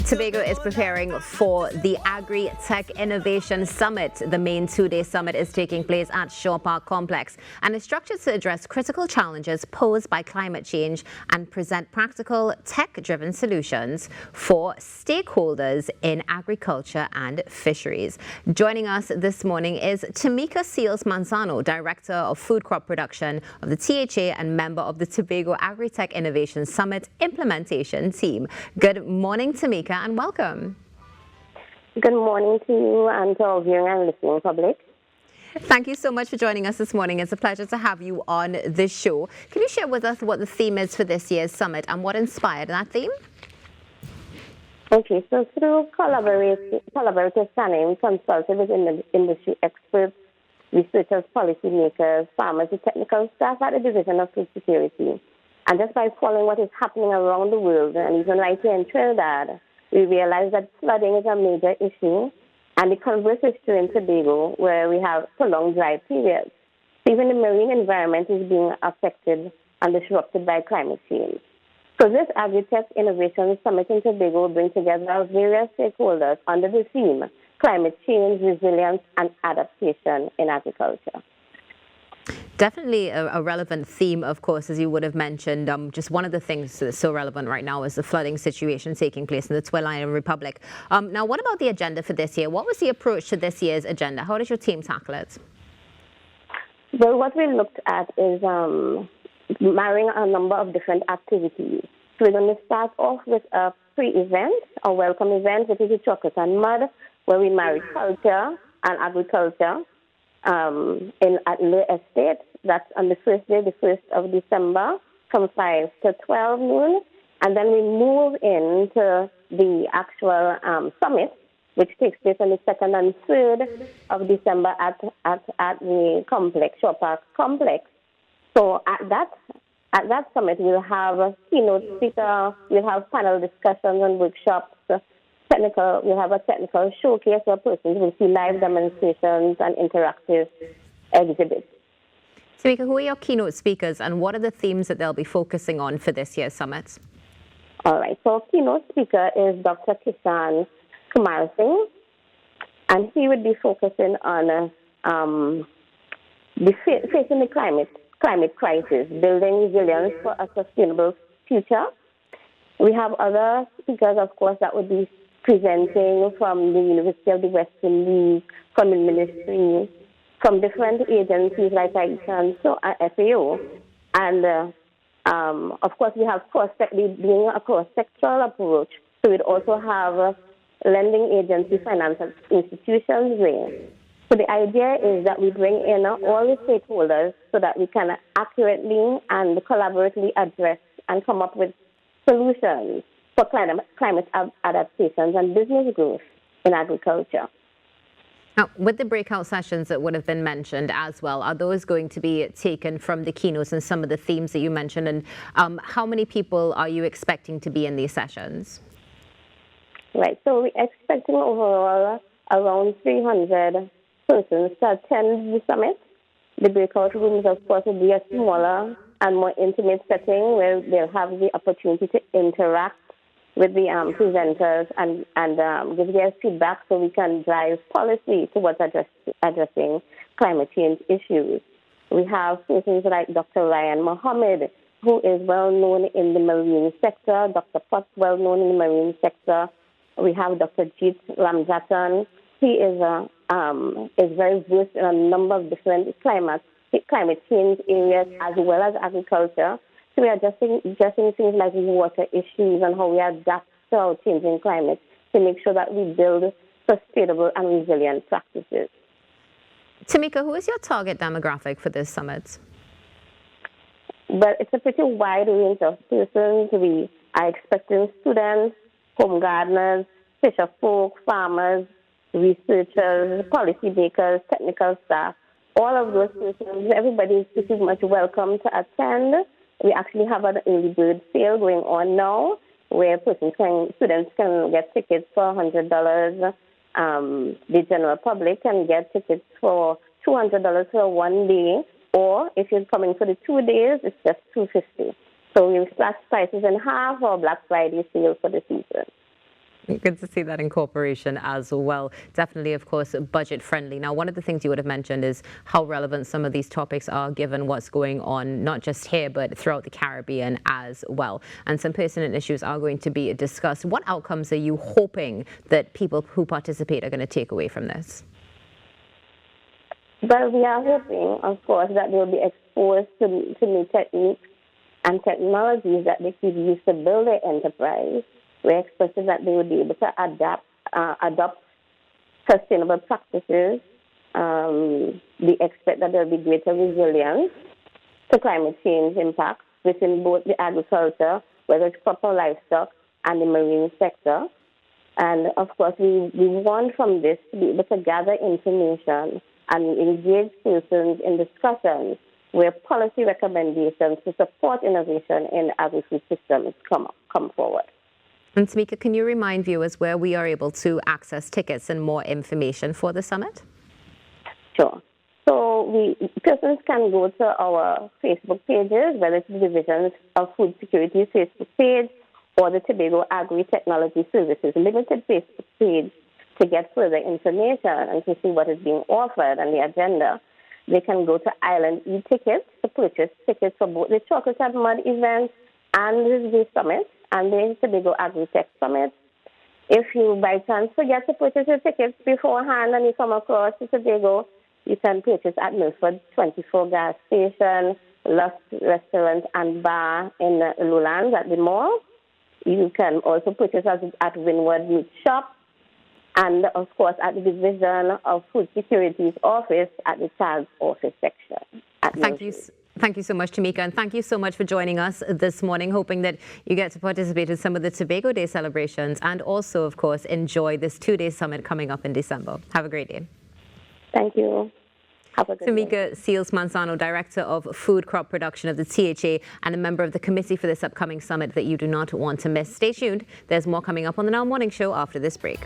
Tobago is preparing for the Agri-Tech Innovation Summit. The main two-day summit is taking place at Shaw Park Complex and is structured to address critical challenges posed by climate change and present practical tech-driven solutions for stakeholders in agriculture and fisheries. Joining us this morning is Tamika Seals Manzano, Director of Food Crop Production of the THA and member of the Tobago Agri-Tech Innovation Summit implementation team. Good morning, Tamika, and welcome. Good morning to you and to our viewing and listening public. Thank you so much for joining us this morning. It's a pleasure to have you on this show. Can you share with us what the theme is for this year's summit and what inspired that theme? Okay, so through collaborative planning, consulted with industry experts, researchers, policymakers, farmers, and technical staff at the Division of Food Security, and just by following what is happening around the world, and even right here in Trinidad, we realize that flooding is a major issue, and the converse is true in Tobago, where we have prolonged dry periods. Even the marine environment is being affected and disrupted by climate change. So this Agri-Tech Innovation Summit in Tobago will bring together various stakeholders under the theme Climate Change, Resilience, and Adaptation in Agriculture. Definitely a relevant theme, of course, as you would have mentioned. Just one of the things that's so relevant right now is the flooding situation taking place in the Twilight Republic. Now, what about the agenda for this year? What was the approach to this year's agenda? How did your team tackle it? Well, what we looked at is marrying a number of different activities. So we're going to start off with a pre-event, a welcome event, which is the Chocolate and Mud, where we marry culture and agriculture at Le Estate. That's on the first day, the 1st of December, from 5 to 12 noon. And then we move into the actual summit, which takes place on the 2nd and 3rd of December at the complex, Shaw Park Complex. So at that summit, we'll have a keynote speaker, we'll have panel discussions and workshops, we'll have a technical showcase where persons will see live demonstrations and interactive exhibits. Tamika, who are your keynote speakers and what are the themes that they'll be focusing on for this year's summit? All right, so our keynote speaker is Dr. Kishan Kumar Singh, and he would be focusing on facing the climate crisis, building resilience for a sustainable future. We have other speakers, of course, that would be presenting from the University of the Western League, from the ministry, from different agencies like FAO. And, of course, we have being a cross-sectoral approach. So we'd also have lending agency financial institutions there. So the idea is that we bring in all the stakeholders so that we can accurately and collaboratively address and come up with solutions for climate adaptations and business growth in agriculture. Now, with the breakout sessions that would have been mentioned as well, are those going to be taken from the keynotes and some of the themes that you mentioned? And how many people are you expecting to be in these sessions? Right, so we're expecting overall around 300 persons to attend the summit. The breakout rooms, of course, will be a smaller and more intimate setting where they'll have the opportunity to interact with the presenters and give their feedback so we can drive policy towards addressing climate change issues. We have persons like Dr. Ryan Mohammed, who is well known in the marine sector, Dr. Potts, well known in the marine sector. We have Dr. Jeet Ramjatan. He is very versed in a number of different climate change areas as well as agriculture. So we are addressing things like water issues and how we adapt to our changing climate to make sure that we build sustainable and resilient practices. Tamika, who is your target demographic for this summit? Well, it's a pretty wide range of persons. We are expecting students, home gardeners, fisher folk, farmers, researchers, policymakers, technical staff, all of those persons. Everybody is pretty much welcome to attend. We actually have an early bird sale going on now where students can get tickets for $100. The general public can get tickets for $200 for one day, or if you're coming for the 2 days, it's just $250. So we slashed prices in half our Black Friday sale for the season. Good to see that incorporation as well. Definitely, of course, budget friendly. Now, one of the things you would have mentioned is how relevant some of these topics are given what's going on, not just here, but throughout the Caribbean as well. And some pertinent issues are going to be discussed. What outcomes are you hoping that people who participate are going to take away from this? Well, we are hoping, of course, that they'll be exposed to new techniques and technologies that they could use to build their enterprise. We're expecting that they will be able to adopt sustainable practices. We expect that there will be greater resilience to climate change impacts within both the agriculture, whether it's crop or livestock, and the marine sector. And, of course, we want from this to be able to gather information and engage persons in discussions where policy recommendations to support innovation in agri-food systems come forward. And Tamika, can you remind viewers where we are able to access tickets and more information for the summit? Sure. So persons can go to our Facebook pages, whether it's the Division of Food Security Facebook page or the Tobago Agri-Technology Services Limited Facebook page to get further information and to see what is being offered and the agenda. They can go to Island e-Tickets to purchase tickets for both the Chocolate and Mud event and the Summit and the Tobago Agri-Tech Summit. If you by chance forget to purchase your tickets beforehand and you come across to Tobago, you can purchase at Milford 24 gas station, Lost Restaurant and Bar in Lowlands at the mall. You can also purchase at Windward Meat Shop and, of course, at the Division of Food Security's office at the Child's Office section. Thank you so much, Tamika, and thank you so much for joining us this morning, hoping that you get to participate in some of the Tobago Day celebrations and also, of course, enjoy this two-day summit coming up in December. Have a great day. Thank you. Have a good Tamika day. Seals-Manzano, Director of Food Crop Production of the THA and a member of the committee for this upcoming summit that you do not want to miss. Stay tuned. There's more coming up on the Now Morning Show after this break.